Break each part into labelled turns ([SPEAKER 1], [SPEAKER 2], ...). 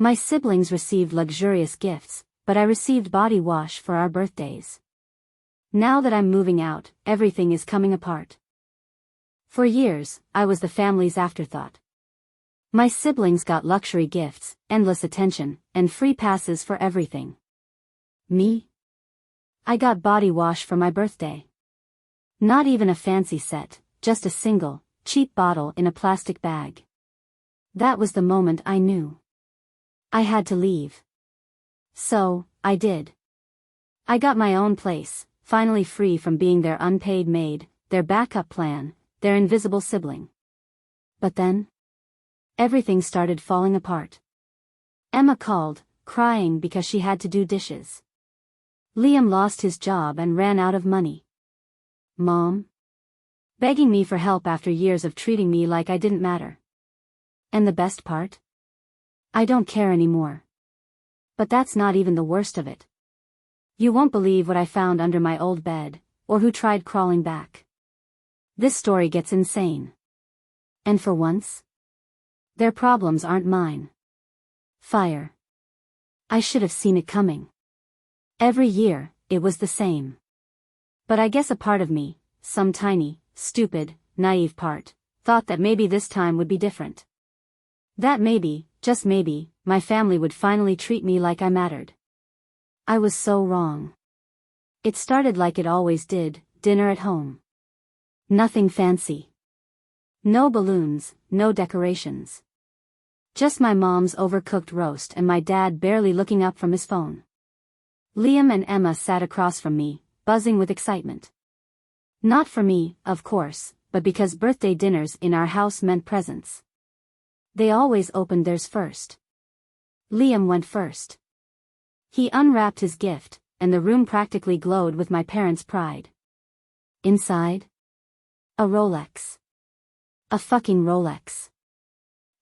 [SPEAKER 1] My siblings received luxurious gifts, but I received body wash for our birthdays. Now that I'm moving out, everything is coming apart. For years, I was the family's afterthought. My siblings got luxury gifts, endless attention, and free passes for everything. Me? I got body wash for my birthday. Not even a fancy set, just a single, cheap bottle in a plastic bag. That was the moment I knew I had to leave. So, I did. I got my own place, finally free from being their unpaid maid, their backup plan, their invisible sibling. But then, everything started falling apart. Emma called, crying because she had to do dishes. Liam lost his job and ran out of money. Mom? Begging me for help after years of treating me like I didn't matter. And the best part? I don't care anymore. But that's not even the worst of it. You won't believe what I found under my old bed, or who tried crawling back. This story gets insane. And for once, their problems aren't mine. Fire. I should have seen it coming. Every year, it was the same. But I guess a part of me, some tiny, stupid, naive part, thought that maybe this time would be different. That maybe, just maybe, my family would finally treat me like I mattered. I was so wrong. It started like it always did, dinner at home. Nothing fancy. No balloons, no decorations. Just my mom's overcooked roast and my dad barely looking up from his phone. Liam and Emma sat across from me, buzzing with excitement. Not for me, of course, but because birthday dinners in our house meant presents. They always opened theirs first. Liam went first. He unwrapped his gift, and the room practically glowed with my parents' pride. Inside? A Rolex. A fucking Rolex.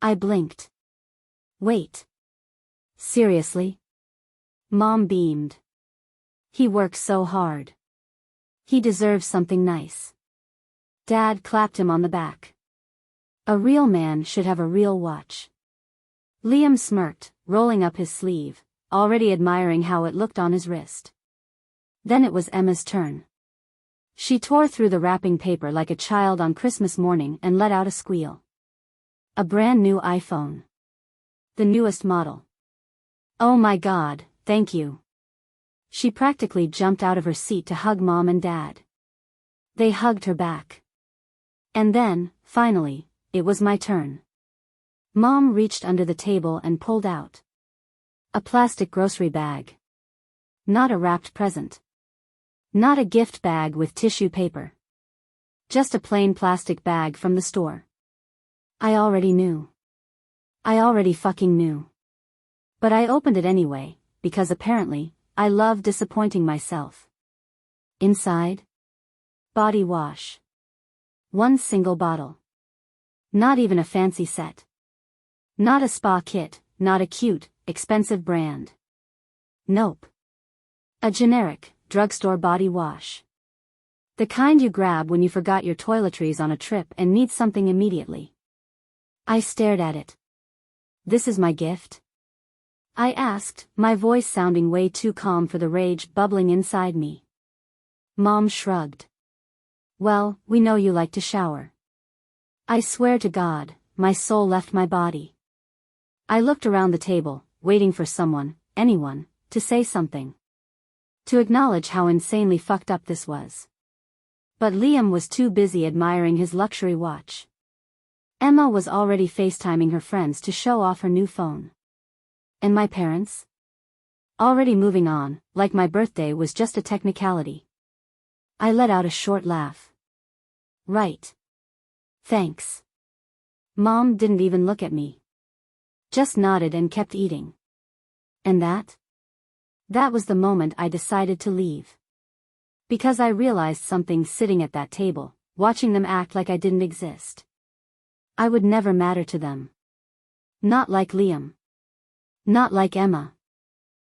[SPEAKER 1] I blinked. Wait. Seriously? Mom beamed. He worked so hard. He deserves something nice. Dad clapped him on the back. A real man should have a real watch. Liam smirked, rolling up his sleeve, already admiring how it looked on his wrist. Then it was Emma's turn. She tore through the wrapping paper like a child on Christmas morning and let out a squeal. A brand new iPhone. The newest model. Oh my God, thank you. She practically jumped out of her seat to hug Mom and Dad. They hugged her back. And then, finally, it was my turn. Mom reached under the table and pulled out a plastic grocery bag. Not a wrapped present. Not a gift bag with tissue paper. Just a plain plastic bag from the store. I already knew. I already fucking knew. But I opened it anyway, because apparently, I love disappointing myself. Inside? Body wash. One single bottle. Not even a fancy set. Not a spa kit, not a cute, expensive brand. Nope. A generic, drugstore body wash. The kind you grab when you forgot your toiletries on a trip and need something immediately. I stared at it. This is my gift? I asked, my voice sounding way too calm for the rage bubbling inside me. Mom shrugged. Well, we know you like to shower. I swear to God, my soul left my body. I looked around the table, waiting for someone, anyone, to say something. To acknowledge how insanely fucked up this was. But Liam was too busy admiring his luxury watch. Emma was already FaceTiming her friends to show off her new phone. And my parents? Already moving on, like my birthday was just a technicality. I let out a short laugh. Right. Thanks. Mom didn't even look at me. Just nodded and kept eating. And that? That was the moment I decided to leave. Because I realized something sitting at that table, watching them act like I didn't exist. I would never matter to them. Not like Liam. Not like Emma.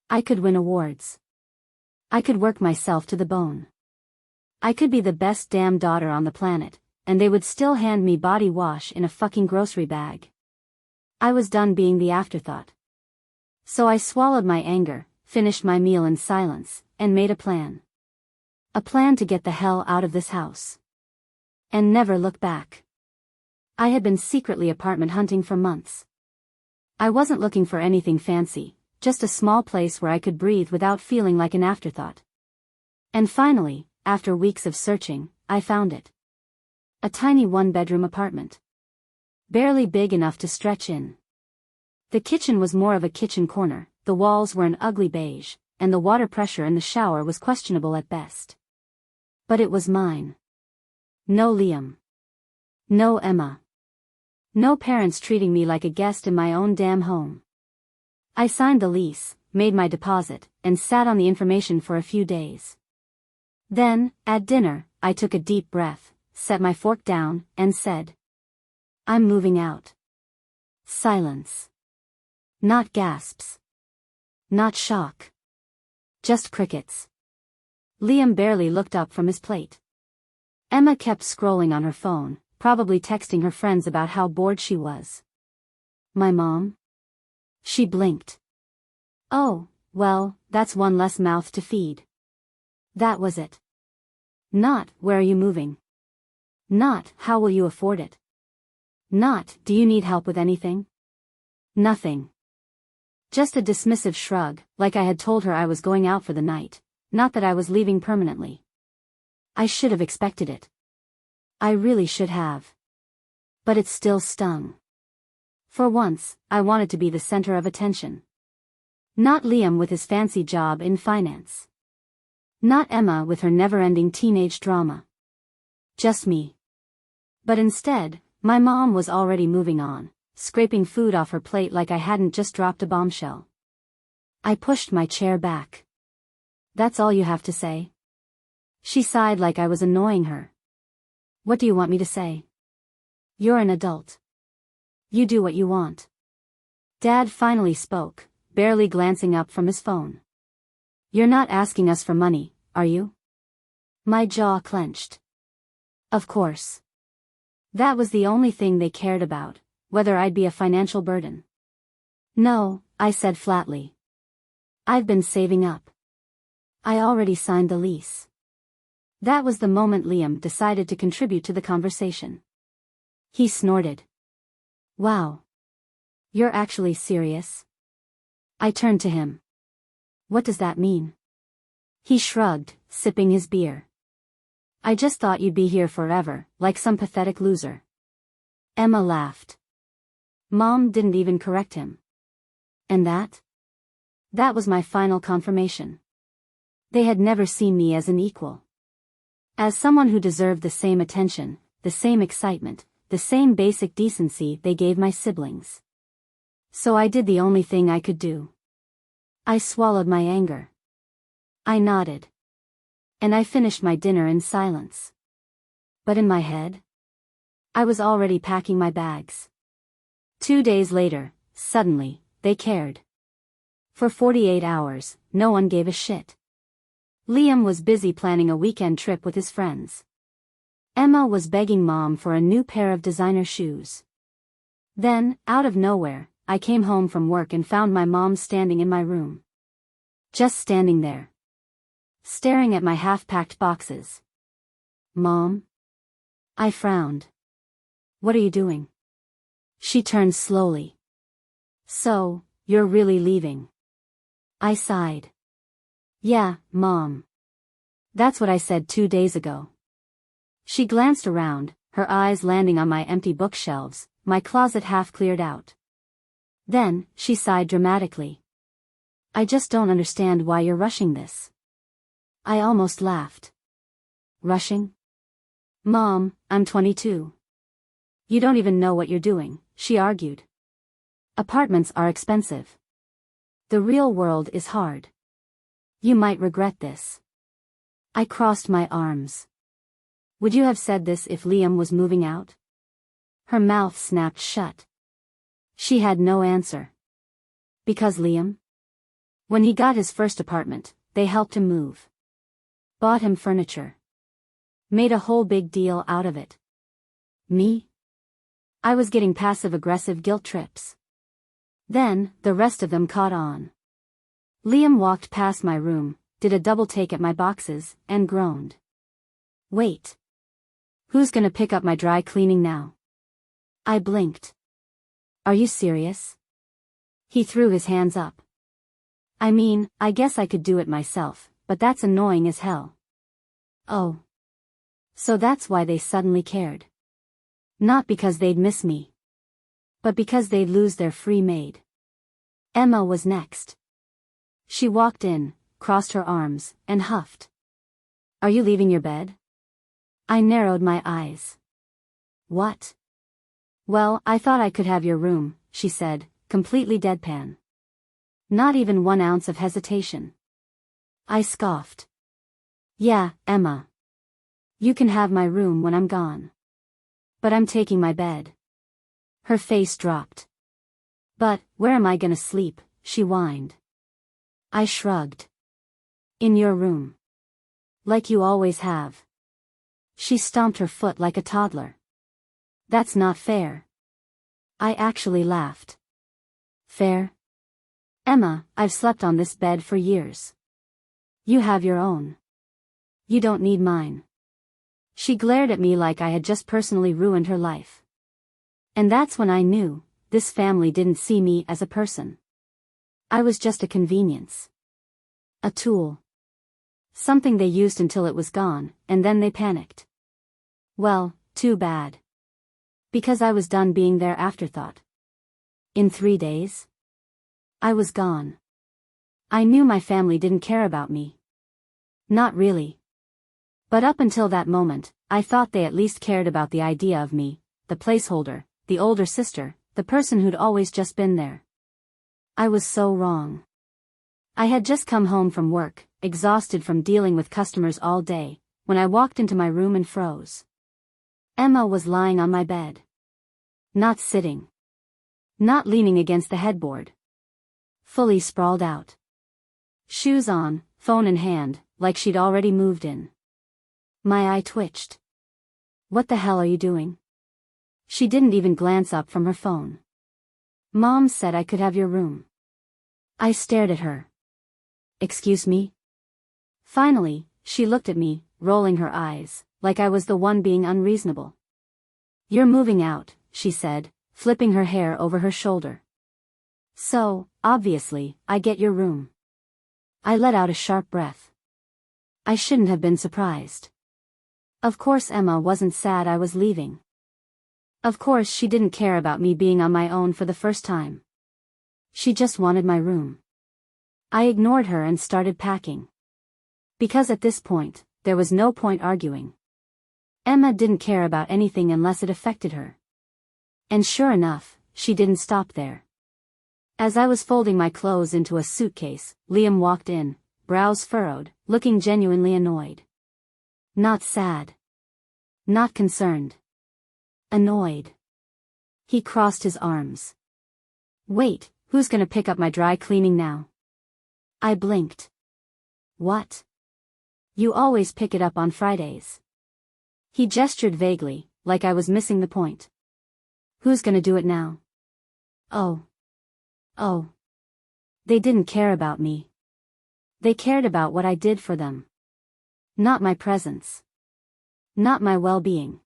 [SPEAKER 1] I could win awards. I could work myself to the bone. I could be the best damn daughter on the planet, and they would still hand me body wash in a fucking grocery bag. I was done being the afterthought. So I swallowed my anger, finished my meal in silence, and made a plan. A plan to get the hell out of this house. And never look back. I had been secretly apartment hunting for months. I wasn't looking for anything fancy, just a small place where I could breathe without feeling like an afterthought. And finally, after weeks of searching, I found it. A tiny one-bedroom apartment. Barely big enough to stretch in. The kitchen was more of a kitchen corner, the walls were an ugly beige, and the water pressure in the shower was questionable at best. But it was mine. No Liam. No Emma. No parents treating me like a guest in my own damn home. I signed the lease, made my deposit, and sat on the information for a few days. Then, at dinner, I took a deep breath, set my fork down, and said, "I'm moving out." Silence. Not gasps. Not shock. Just crickets. Liam barely looked up from his plate. Emma kept scrolling on her phone, probably texting her friends about how bored she was. My mom? She blinked. Oh, well, that's one less mouth to feed. That was it. Not, where are you moving? Not, how will you afford it? Not, do you need help with anything? Nothing. Just a dismissive shrug, like I had told her I was going out for the night, not that I was leaving permanently. I should have expected it. I really should have. But it still stung. For once, I wanted to be the center of attention. Not Liam with his fancy job in finance. Not Emma with her never-ending teenage drama. Just me. But instead, my mom was already moving on, scraping food off her plate like I hadn't just dropped a bombshell. I pushed my chair back. That's all you have to say? She sighed like I was annoying her. What do you want me to say? You're an adult. You do what you want. Dad finally spoke, barely glancing up from his phone. You're not asking us for money, are you? My jaw clenched. Of course. That was the only thing they cared about, whether I'd be a financial burden. No, I said flatly. I've been saving up. I already signed the lease. That was the moment Liam decided to contribute to the conversation. He snorted. Wow. You're actually serious? I turned to him. What does that mean? He shrugged, sipping his beer. I just thought you'd be here forever, like some pathetic loser. Emma laughed. Mom didn't even correct him. And that? That was my final confirmation. They had never seen me as an equal. As someone who deserved the same attention, the same excitement, the same basic decency they gave my siblings. So I did the only thing I could do. I swallowed my anger. I nodded. And I finished my dinner in silence. But in my head, I was already packing my bags. 2 days later, suddenly, they cared. For 48 hours, no one gave a shit. Liam was busy planning a weekend trip with his friends. Emma was begging Mom for a new pair of designer shoes. Then, out of nowhere, I came home from work and found my mom standing in my room. Just standing there. Staring at my half-packed boxes. Mom? I frowned. What are you doing? She turned slowly. So, you're really leaving? I sighed. Yeah, Mom. That's what I said 2 days ago. She glanced around, her eyes landing on my empty bookshelves, my closet half cleared out. Then, she sighed dramatically. I just don't understand why you're rushing this. I almost laughed. Rushing? Mom, I'm 22. You don't even know what you're doing, she argued. Apartments are expensive. The real world is hard. You might regret this. I crossed my arms. Would you have said this if Liam was moving out? Her mouth snapped shut. She had no answer. Because Liam? When he got his first apartment, they helped him move. Bought him furniture. Made a whole big deal out of it. Me? I was getting passive-aggressive guilt trips. Then, the rest of them caught on. Liam walked past my room, did a double take at my boxes, and groaned. Wait. Who's gonna pick up my dry cleaning now? I blinked. Are you serious? He threw his hands up. I mean, I guess I could do it myself, but that's annoying as hell. Oh. So that's why they suddenly cared. Not because they'd miss me, but because they'd lose their free maid. Emma was next. She walked in, crossed her arms, and huffed. Are you leaving your bed? I narrowed my eyes. What? Well, I thought I could have your room, she said, completely deadpan. Not even 1 ounce of hesitation. I scoffed. Yeah, Emma. You can have my room when I'm gone. But I'm taking my bed. Her face dropped. But, where am I gonna sleep, she whined. I shrugged. In your room. Like you always have. She stomped her foot like a toddler. That's not fair. I actually laughed. Fair? Emma, I've slept on this bed for years. You have your own. You don't need mine. She glared at me like I had just personally ruined her life. And that's when I knew, this family didn't see me as a person. I was just a convenience. A tool. Something they used until it was gone, and then they panicked. Well, too bad. Because I was done being their afterthought. In 3 days? I was gone. I knew my family didn't care about me. Not really. But up until that moment, I thought they at least cared about the idea of me, the placeholder, the older sister, the person who'd always just been there. I was so wrong. I had just come home from work, exhausted from dealing with customers all day, when I walked into my room and froze. Emma was lying on my bed. Not sitting. Not leaning against the headboard. Fully sprawled out. Shoes on, phone in hand, like she'd already moved in. My eye twitched. What the hell are you doing? She didn't even glance up from her phone. Mom said I could have your room. I stared at her. Excuse me? Finally, she looked at me, rolling her eyes, like I was the one being unreasonable. You're moving out, she said, flipping her hair over her shoulder. So, obviously, I get your room. I let out a sharp breath. I shouldn't have been surprised. Of course Emma wasn't sad I was leaving. Of course she didn't care about me being on my own for the first time. She just wanted my room. I ignored her and started packing. Because at this point, there was no point arguing. Emma didn't care about anything unless it affected her. And sure enough, she didn't stop there. As I was folding my clothes into a suitcase, Liam walked in, brows furrowed, looking genuinely annoyed. Not sad. Not concerned. Annoyed. He crossed his arms. Wait, who's gonna pick up my dry cleaning now? I blinked. What? You always pick it up on Fridays. He gestured vaguely, like I was missing the point. Who's gonna do it now? Oh. Oh. They didn't care about me. They cared about what I did for them. Not my presence. Not my well-being.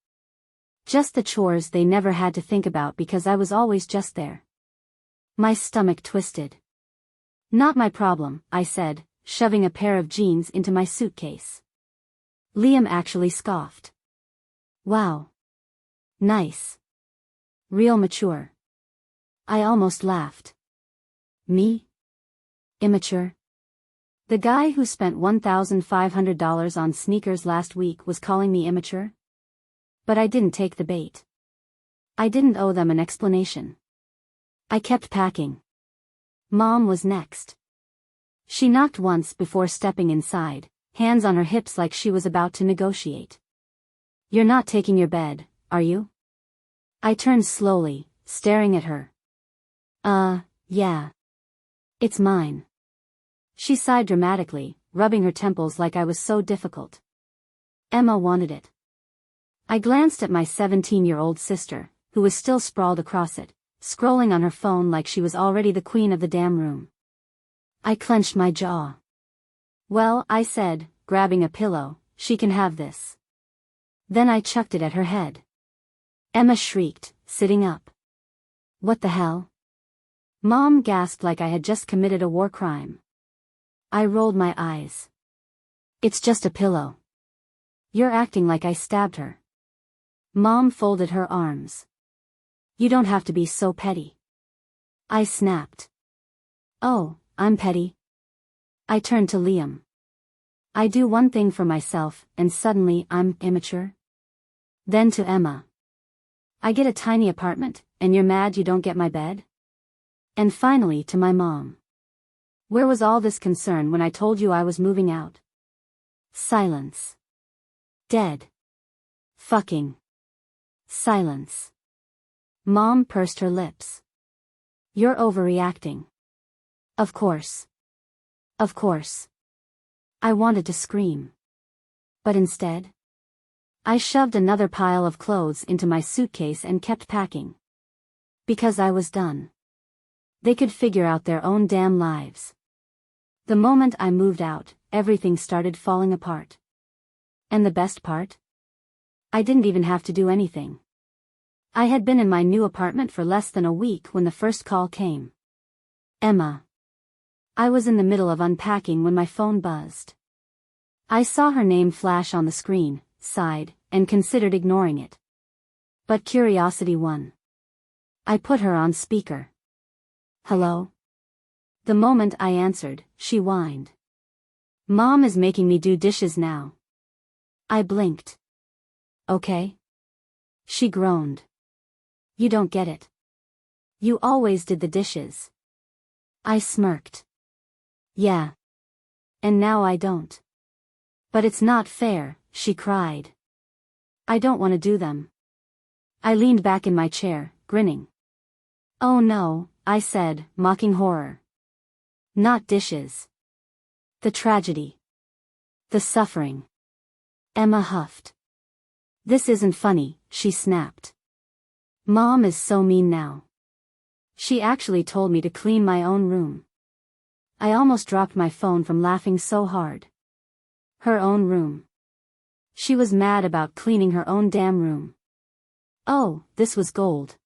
[SPEAKER 1] Just the chores they never had to think about because I was always just there. My stomach twisted. Not my problem, I said, shoving a pair of jeans into my suitcase. Liam actually scoffed. Wow. Nice. Real mature. I almost laughed. Me? Immature? The guy who spent $1,500 on sneakers last week was calling me immature? But I didn't take the bait. I didn't owe them an explanation. I kept packing. Mom was next. She knocked once before stepping inside, hands on her hips like she was about to negotiate. You're not taking your bed, are you? I turned slowly, staring at her. Yeah. It's mine. She sighed dramatically, rubbing her temples like I was so difficult. Emma wanted it. I glanced at my 17-year-old sister, who was still sprawled across it, scrolling on her phone like she was already the queen of the damn room. I clenched my jaw. "Well," I said, grabbing a pillow, "she can have this." Then I chucked it at her head. Emma shrieked, sitting up. "What the hell?" Mom gasped like I had just committed a war crime. I rolled my eyes. "It's just a pillow. You're acting like I stabbed her." Mom folded her arms. "You don't have to be so petty." I snapped. "Oh, I'm petty?" I turned to Liam. "I do one thing for myself, and suddenly I'm immature?" Then to Emma. "I get a tiny apartment, and you're mad you don't get my bed?" And finally to my mom. "Where was all this concern when I told you I was moving out?" Silence. Dead. Fucking. Silence. Mom pursed her lips. "You're overreacting." Of course. Of course. I wanted to scream. But instead, I shoved another pile of clothes into my suitcase and kept packing. Because I was done. They could figure out their own damn lives. The moment I moved out, everything started falling apart. And the best part? I didn't even have to do anything. I had been in my new apartment for less than a week when the first call came. Emma. I was in the middle of unpacking when my phone buzzed. I saw her name flash on the screen, sighed, and considered ignoring it. But curiosity won. I put her on speaker. "Hello?" The moment I answered, she whined. "Mom is making me do dishes now." I blinked. "Okay?" She groaned. "You don't get it. You always did the dishes." I smirked. "Yeah. And now I don't." "But it's not fair," she cried. "I don't want to do them." I leaned back in my chair, grinning. "Oh no," I said, mocking horror. "Not dishes. The tragedy. The suffering." Emma huffed. "This isn't funny," she snapped. "Mom is so mean now. She actually told me to clean my own room." I almost dropped my phone from laughing so hard. Her own room. She was mad about cleaning her own damn room. Oh, this was gold.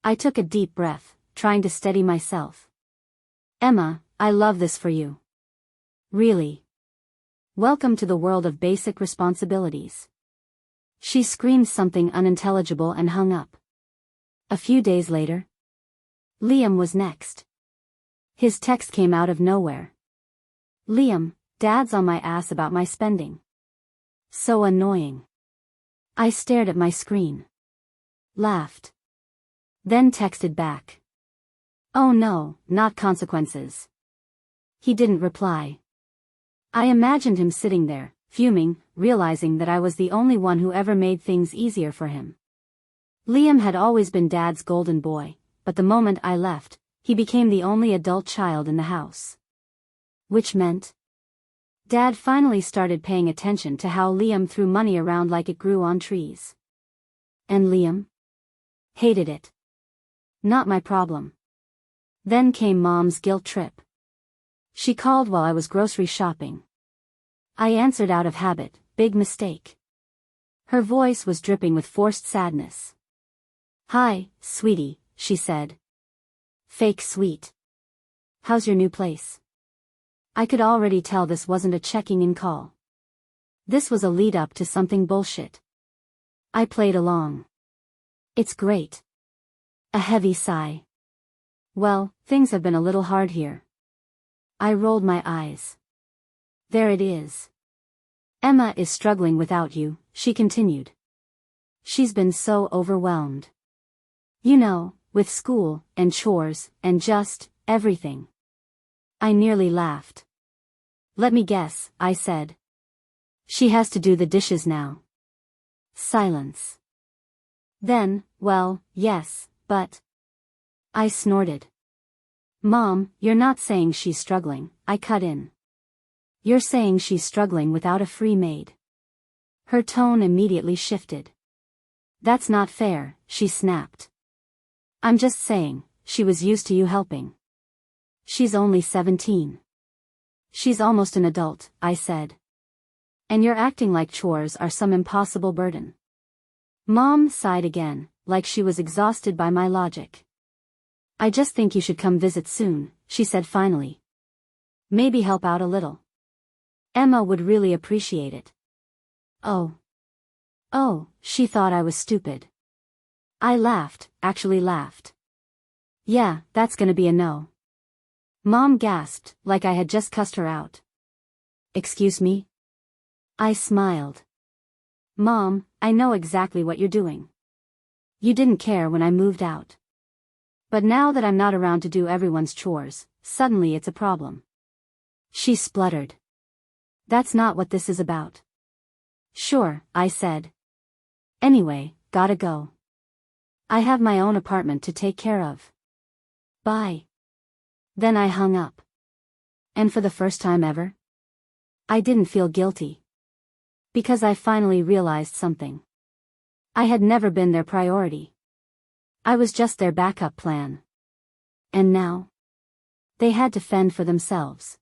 [SPEAKER 1] I took a deep breath, trying to steady myself. "Emma, I love this for you. Really. Welcome to the world of basic responsibilities." She screamed something unintelligible and hung up. A few days later, Liam was next. His text came out of nowhere. "Liam, Dad's on my ass about my spending. So annoying." I stared at my screen. Laughed. Then texted back. "Oh no, not consequences." He didn't reply. I imagined him sitting there, fuming, realizing that I was the only one who ever made things easier for him. Liam had always been Dad's golden boy, but the moment I left, he became the only adult child in the house. Which meant Dad finally started paying attention to how Liam threw money around like it grew on trees. And Liam hated it. Not my problem. Then came Mom's guilt trip. She called while I was grocery shopping. I answered out of habit, big mistake. Her voice was dripping with forced sadness. "Hi, sweetie," she said. Fake sweet. "How's your new place?" I could already tell this wasn't a checking-in call. This was a lead-up to something bullshit. I played along. "It's great." A heavy sigh. "Well, things have been a little hard here." I rolled my eyes. "There it is. Emma is struggling without you," she continued. "She's been so overwhelmed. You know, with school, and chores, and just, everything." I nearly laughed. "Let me guess," I said. "She has to do the dishes now." Silence. Then, "Well, yes, but..." I snorted. "Mom, you're not saying she's struggling," I cut in. "You're saying she's struggling without a free maid." Her tone immediately shifted. "That's not fair," she snapped. I'm just saying, she was used to you helping. She's only 17. She's almost an adult, I said. And you're acting like chores are some impossible burden. Mom sighed again, like she was exhausted by my logic. I just think you should come visit soon, she said finally. Maybe help out a little. Emma would really appreciate it. Oh. Oh, she thought I was stupid. I laughed, actually laughed. Yeah, that's gonna be a no. Mom gasped, like I had just cussed her out. Excuse me? I smiled. Mom, I know exactly what you're doing. You didn't care when I moved out. But now that I'm not around to do everyone's chores, suddenly it's a problem. She spluttered. That's not what this is about. Sure, I said. Anyway, gotta go. I have my own apartment to take care of. Bye. Then I hung up. And for the first time ever, I didn't feel guilty. Because I finally realized something. I had never been their priority. I was just their backup plan. And now? They had to fend for themselves.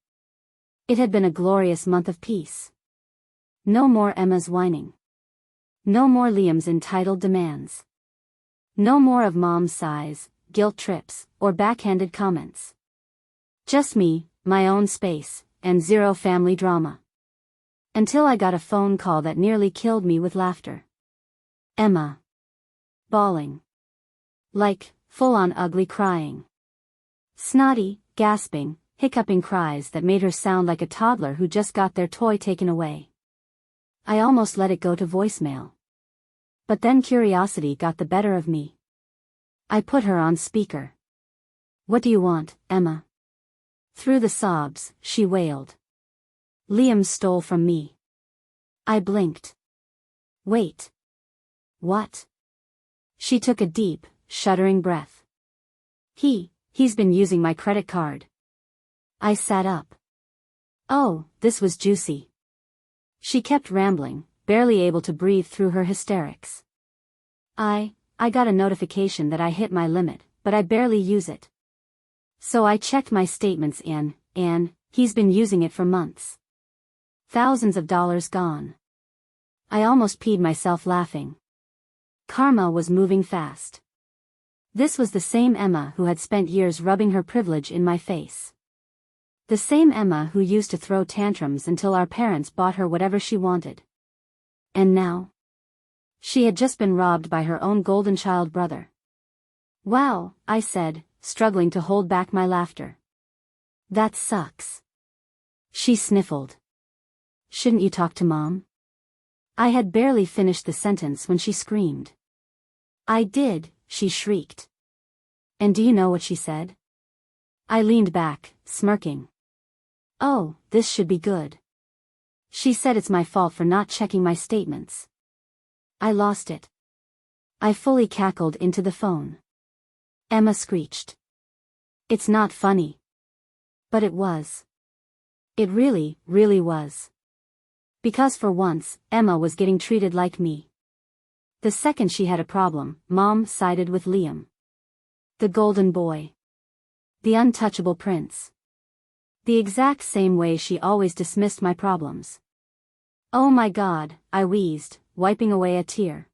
[SPEAKER 1] It had been a glorious month of peace. No more Emma's whining. No more Liam's entitled demands. No more of Mom's sighs, guilt trips, or backhanded comments. Just me, my own space, and zero family drama. Until I got a phone call that nearly killed me with laughter. Emma. Bawling. Like, full-on ugly crying. Snotty, gasping, hiccuping cries that made her sound like a toddler who just got their toy taken away. I almost let it go to voicemail. But then curiosity got the better of me. I put her on speaker. What do you want, Emma? Through the sobs, she wailed. Liam stole from me. I blinked. Wait. What? She took a deep, shuddering breath. He's been using my credit card. I sat up. Oh, this was juicy. She kept rambling, barely able to breathe through her hysterics. I got a notification that I hit my limit, but I barely use it. So I checked my statements and he's been using it for months. Thousands of dollars gone. I almost peed myself laughing. Karma was moving fast. This was the same Emma who had spent years rubbing her privilege in my face. The same Emma who used to throw tantrums until our parents bought her whatever she wanted. And now? She had just been robbed by her own golden child brother. Wow, I said, struggling to hold back my laughter. That sucks. She sniffled. Shouldn't you talk to Mom? I had barely finished the sentence when she screamed. I did, she shrieked. And do you know what she said? I leaned back, smirking. Oh, this should be good. She said it's my fault for not checking my statements. I lost it. I fully cackled into the phone. Emma screeched. It's not funny. But it was. It really, really was. Because for once, Emma was getting treated like me. The second she had a problem, Mom sided with Liam. The golden boy. The untouchable prince. The exact same way she always dismissed my problems. Oh my God, I wheezed, wiping away a tear.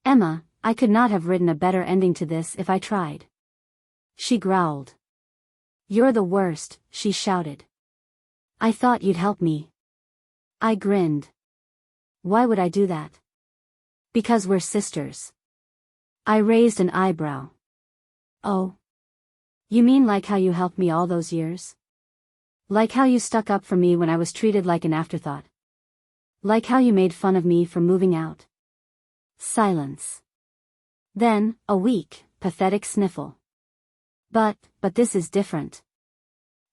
[SPEAKER 1] Emma, I could not have written a better ending to this if I tried. She growled. You're the worst, she shouted. I thought you'd help me. I grinned. Why would I do that? Because we're sisters. I raised an eyebrow. Oh. You mean like how you helped me all those years? Like how you stuck up for me when I was treated like an afterthought? Like how you made fun of me for moving out? Silence. Then, a weak, pathetic sniffle. But this is different.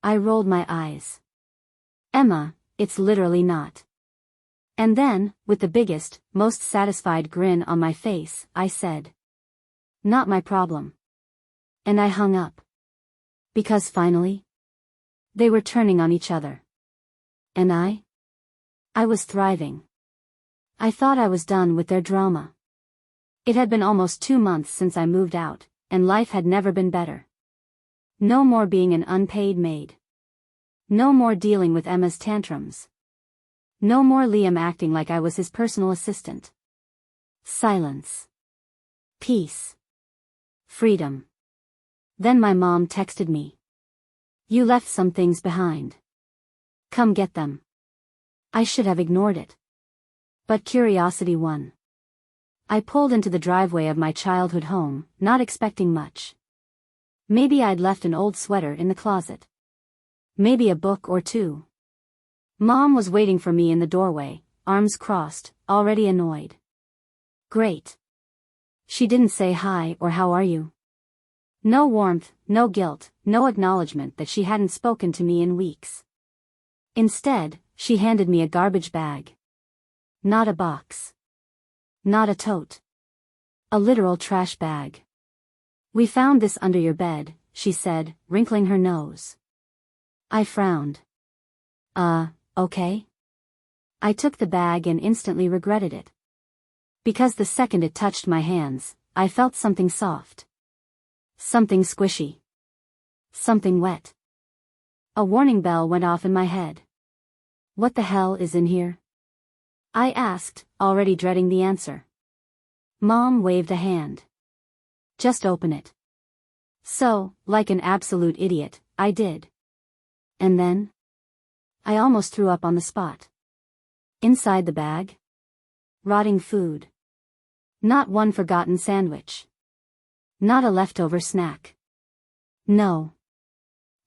[SPEAKER 1] I rolled my eyes. Emma, it's literally not. And then, with the biggest, most satisfied grin on my face, I said. Not my problem. And I hung up. Because finally, they were turning on each other. And I was thriving. I thought I was done with their drama. It had been almost 2 months since I moved out, and life had never been better. No more being an unpaid maid. No more dealing with Emma's tantrums. No more Liam acting like I was his personal assistant. Silence. Peace. Freedom. Then my mom texted me. You left some things behind. Come get them. I should have ignored it. But curiosity won. I pulled into the driveway of my childhood home, not expecting much. Maybe I'd left an old sweater in the closet. Maybe a book or two. Mom was waiting for me in the doorway, arms crossed, already annoyed. Great. She didn't say hi or how are you. No warmth, no guilt, no acknowledgement that she hadn't spoken to me in weeks. Instead, she handed me a garbage bag. Not a box. Not a tote. A literal trash bag. We found this under your bed, she said, wrinkling her nose. I frowned. Okay? I took the bag and instantly regretted it. Because the second it touched my hands, I felt something soft. Something squishy. Something wet. A warning bell went off in my head. What the hell is in here? I asked, already dreading the answer. Mom waved a hand. Just open it. So, like an absolute idiot, I did. And then? I almost threw up on the spot. Inside the bag? Rotting food. Not one forgotten sandwich. Not a leftover snack. No.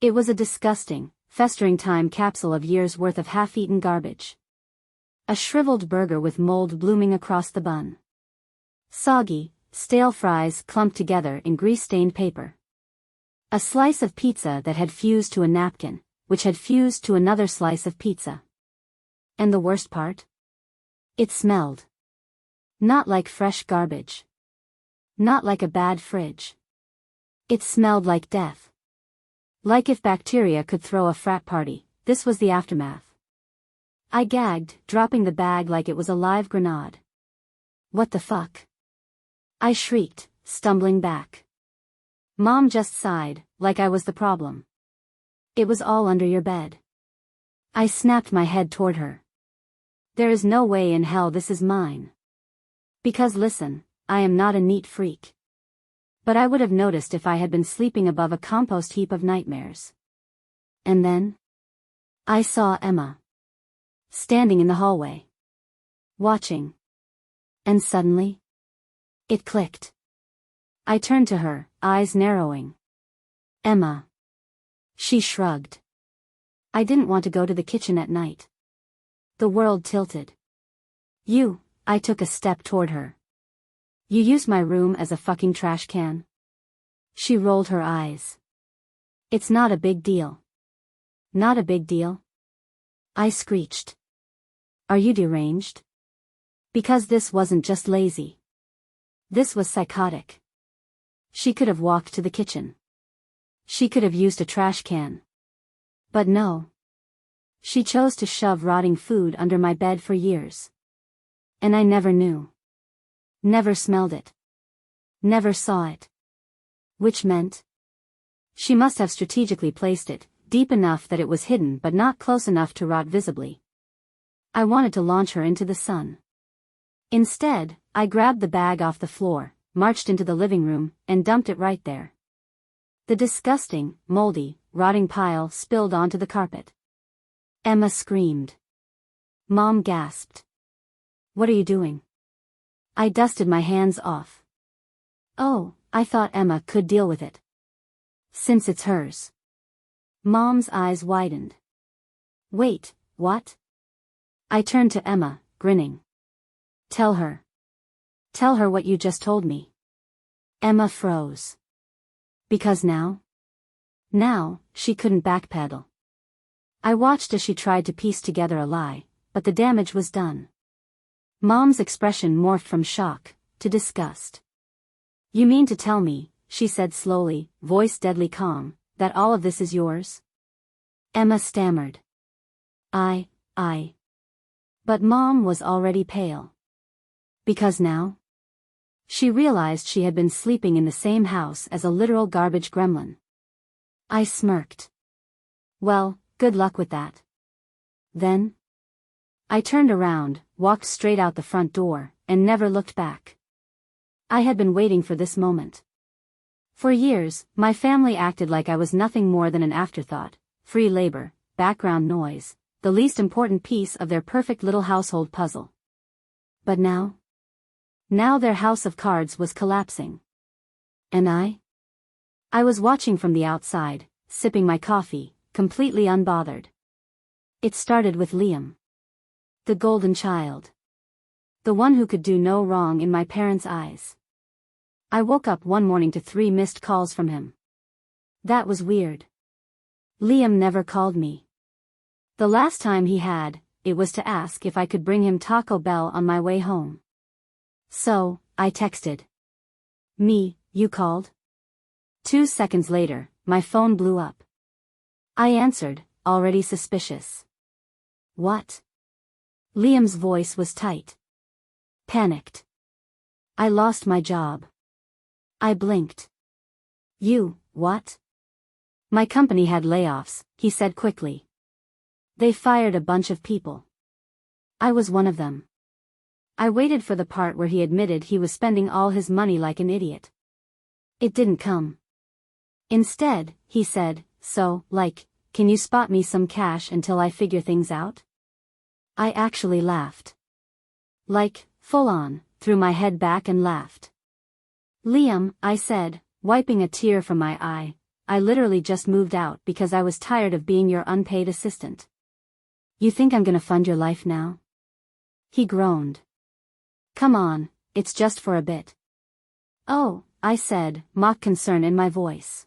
[SPEAKER 1] It was a disgusting, festering time capsule of years' worth of half-eaten garbage. A shriveled burger with mold blooming across the bun. Soggy, stale fries clumped together in grease-stained paper. A slice of pizza that had fused to a napkin, which had fused to another slice of pizza. And the worst part? It smelled. Not like fresh garbage. Not like a bad fridge. It smelled like death. Like if bacteria could throw a frat party, this was the aftermath. I gagged, dropping the bag like it was a live grenade. What the fuck? I shrieked, stumbling back. Mom just sighed, like I was the problem. It was all under your bed. I snapped my head toward her. There is no way in hell this is mine. Because listen, I am not a neat freak. But I would have noticed if I had been sleeping above a compost heap of nightmares. And then? I saw Emma. Standing in the hallway. Watching. And suddenly? It clicked. I turned to her, eyes narrowing. Emma. She shrugged. I didn't want to go to the kitchen at night. The world tilted. I took a step toward her. You use my room as a fucking trash can? She rolled her eyes. It's not a big deal. Not a big deal? I screeched. Are you deranged? Because this wasn't just lazy. This was psychotic. She could have walked to the kitchen. She could have used a trash can. But no. She chose to shove rotting food under my bed for years. And I never knew. Never smelled it. Never saw it. Which meant? She must have strategically placed it, deep enough that it was hidden but not close enough to rot visibly. I wanted to launch her into the sun. Instead, I grabbed the bag off the floor, marched into the living room, and dumped it right there. The disgusting, moldy, rotting pile spilled onto the carpet. Emma screamed. Mom gasped. What are you doing? I dusted my hands off. Oh, I thought Emma could deal with it. Since it's hers. Mom's eyes widened. Wait, what? I turned to Emma, grinning. Tell her. Tell her what you just told me. Emma froze. Because now? Now, she couldn't backpedal. I watched as she tried to piece together a lie, but the damage was done. Mom's expression morphed from shock to disgust. You mean to tell me, she said slowly, voice deadly calm, that all of this is yours? Emma stammered. I. But Mom was already pale. Because now? She realized she had been sleeping in the same house as a literal garbage gremlin. I smirked. Well, good luck with that. Then I turned around, walked straight out the front door, and never looked back. I had been waiting for this moment. For years, my family acted like I was nothing more than an afterthought, free labor, background noise, the least important piece of their perfect little household puzzle. But now their house of cards was collapsing. And I was watching from the outside, sipping my coffee, completely unbothered. It started with Liam. The golden child. The one who could do no wrong in my parents' eyes. I woke up one morning to 3 missed calls from him. That was weird. Liam never called me. The last time he had, it was to ask if I could bring him Taco Bell on my way home. So, I texted. "Me, you called?" 2 seconds later, my phone blew up. I answered, already suspicious. "What?" Liam's voice was tight. Panicked. "I lost my job." I blinked. "You, what?" "My company had layoffs," he said quickly. "They fired a bunch of people. I was one of them." I waited for the part where he admitted he was spending all his money like an idiot. It didn't come. Instead, he said, "So, can you spot me some cash until I figure things out?" I actually laughed. Full on, threw my head back and laughed. "Liam," I said, wiping a tear from my eye, "I literally just moved out because I was tired of being your unpaid assistant. You think I'm gonna fund your life now?" He groaned. "Come on, it's just for a bit." "Oh," I said, mock concern in my voice.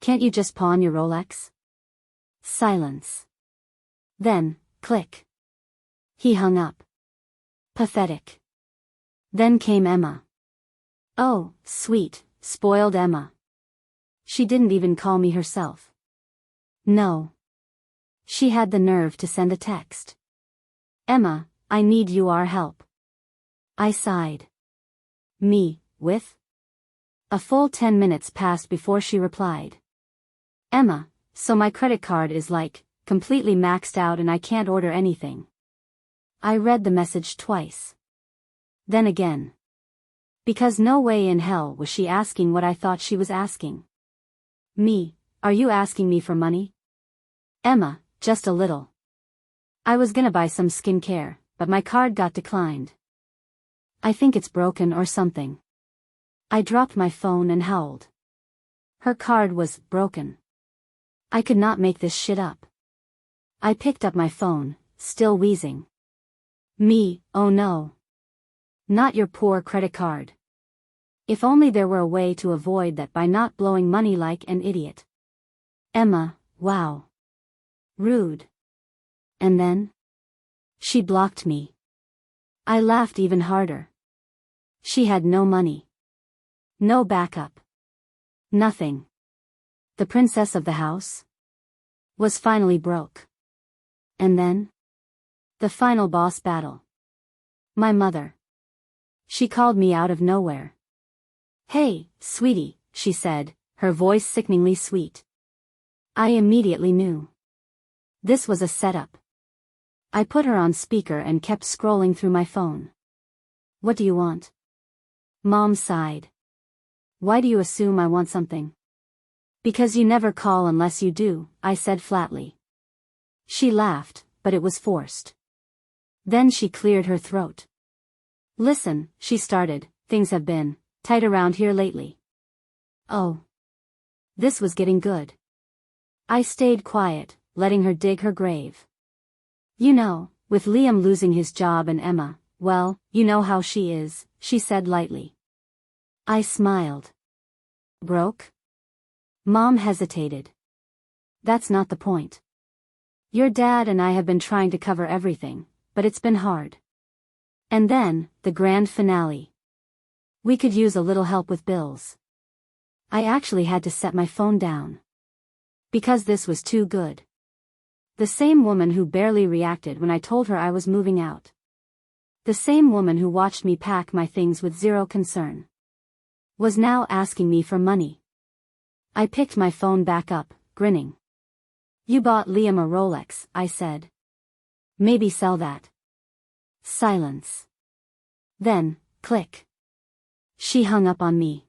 [SPEAKER 1] "Can't you just pawn your Rolex?" Silence. Then, click. He hung up. Pathetic. Then came Emma. Oh, sweet, spoiled Emma. She didn't even call me herself. No. She had the nerve to send a text. "Emma, I need your help." I sighed. "Me, with?" A full 10 minutes passed before she replied. "Emma, so my credit card is completely maxed out and I can't order anything." I read the message twice. Then again. Because no way in hell was she asking what I thought she was asking. "Me, are you asking me for money?" "Emma, just a little. I was gonna buy some skincare, but my card got declined. I think it's broken or something." I dropped my phone and howled. Her card was broken. I could not make this shit up. I picked up my phone, still wheezing. "Me, oh no. Not your poor credit card. If only there were a way to avoid that by not blowing money like an idiot." "Emma, wow. Rude." And then? She blocked me. I laughed even harder. She had no money. No backup. Nothing. The princess of the house was finally broke. And then? The final boss battle. My mother. She called me out of nowhere. "Hey, sweetie," she said, her voice sickeningly sweet. I immediately knew. This was a setup. I put her on speaker and kept scrolling through my phone. "What do you want?" Mom sighed. "Why do you assume I want something?" "Because you never call unless you do," I said flatly. She laughed, but it was forced. Then she cleared her throat. "Listen," she started, "things have been tight around here lately." Oh. This was getting good. I stayed quiet, letting her dig her grave. "You know, with Liam losing his job and Emma, well, you know how she is," she said lightly. I smiled. "Broke?" Mom hesitated. "That's not the point. Your dad and I have been trying to cover everything, but it's been hard. And then, the grand finale. We could use a little help with bills." I actually had to set my phone down. Because this was too good. The same woman who barely reacted when I told her I was moving out. The same woman who watched me pack my things with zero concern was now asking me for money. I picked my phone back up, grinning. "You bought Liam a Rolex," I said. "Maybe sell that." Silence. Then, click. She hung up on me.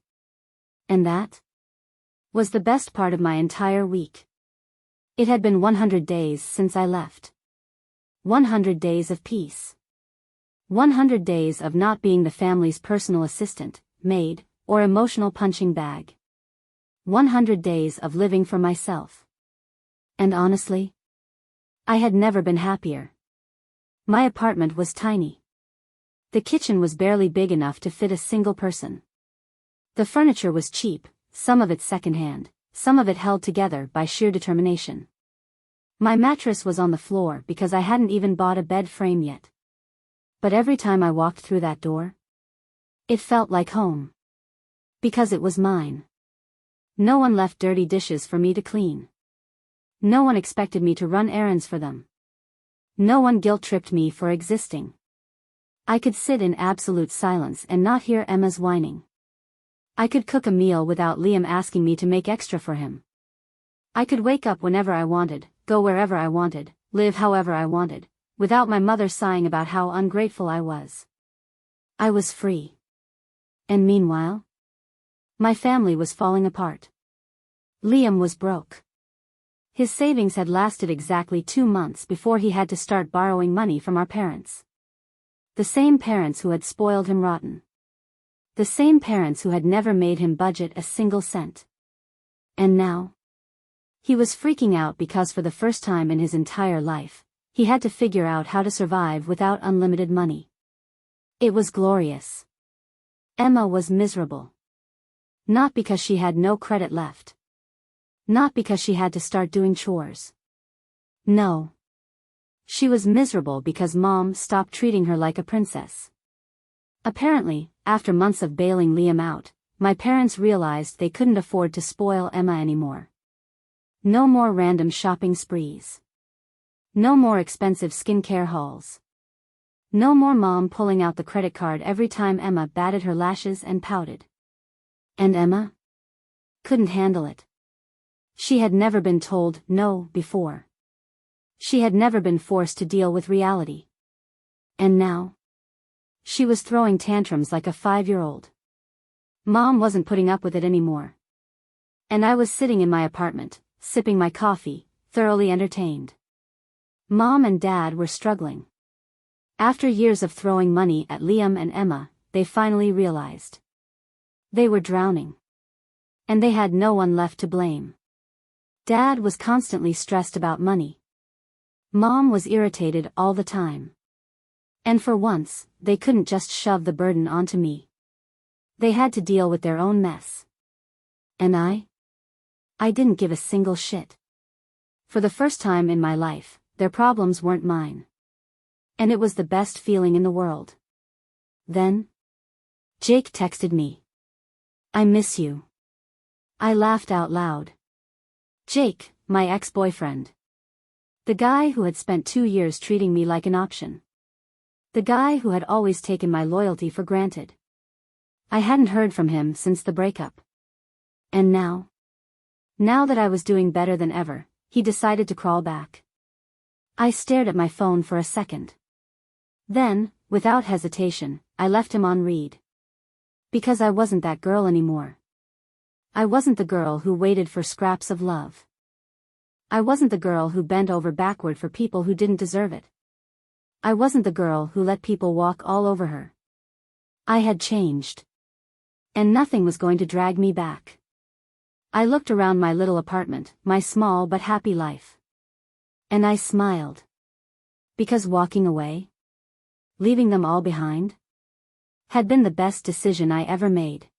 [SPEAKER 1] And that was the best part of my entire week. It had been 100 days since I left. 100 days of peace. 100 days of not being the family's personal assistant, maid, or emotional punching bag. 100 days of living for myself. And honestly, I had never been happier. My apartment was tiny. The kitchen was barely big enough to fit a single person. The furniture was cheap, some of it secondhand, some of it held together by sheer determination. My mattress was on the floor because I hadn't even bought a bed frame yet. But every time I walked through that door, it felt like home. Because it was mine. No one left dirty dishes for me to clean. No one expected me to run errands for them. No one guilt-tripped me for existing. I could sit in absolute silence and not hear Emma's whining. I could cook a meal without Liam asking me to make extra for him. I could wake up whenever I wanted, go wherever I wanted, live however I wanted, without my mother sighing about how ungrateful I was. I was free. And meanwhile, my family was falling apart. Liam was broke. His savings had lasted exactly 2 months before he had to start borrowing money from our parents. The same parents who had spoiled him rotten. The same parents who had never made him budget a single cent. And now, he was freaking out because for the first time in his entire life, he had to figure out how to survive without unlimited money. It was glorious. Emma was miserable. Not because she had no credit left. Not because she had to start doing chores. No. She was miserable because Mom stopped treating her like a princess. Apparently, after months of bailing Liam out, my parents realized they couldn't afford to spoil Emma anymore. No more random shopping sprees. No more expensive skincare hauls. No more Mom pulling out the credit card every time Emma batted her lashes and pouted. And Emma couldn't handle it. She had never been told no before. She had never been forced to deal with reality. And now, she was throwing tantrums like a 5-year-old. Mom wasn't putting up with it anymore. And I was sitting in my apartment, sipping my coffee, thoroughly entertained. Mom and Dad were struggling. After years of throwing money at Liam and Emma, they finally realized. They were drowning. And they had no one left to blame. Dad was constantly stressed about money. Mom was irritated all the time. And for once, they couldn't just shove the burden onto me. They had to deal with their own mess. And I didn't give a single shit. For the first time in my life, their problems weren't mine. And it was the best feeling in the world. Then, Jake texted me. "I miss you." I laughed out loud. Jake, my ex-boyfriend. The guy who had spent 2 years treating me like an option. The guy who had always taken my loyalty for granted. I hadn't heard from him since the breakup. And now that I was doing better than ever, he decided to crawl back. I stared at my phone for a second. Then, without hesitation, I left him on read. Because I wasn't that girl anymore. I wasn't the girl who waited for scraps of love. I wasn't the girl who bent over backward for people who didn't deserve it. I wasn't the girl who let people walk all over her. I had changed. And nothing was going to drag me back. I looked around my little apartment, my small but happy life. And I smiled. Because walking away, leaving them all behind, had been the best decision I ever made.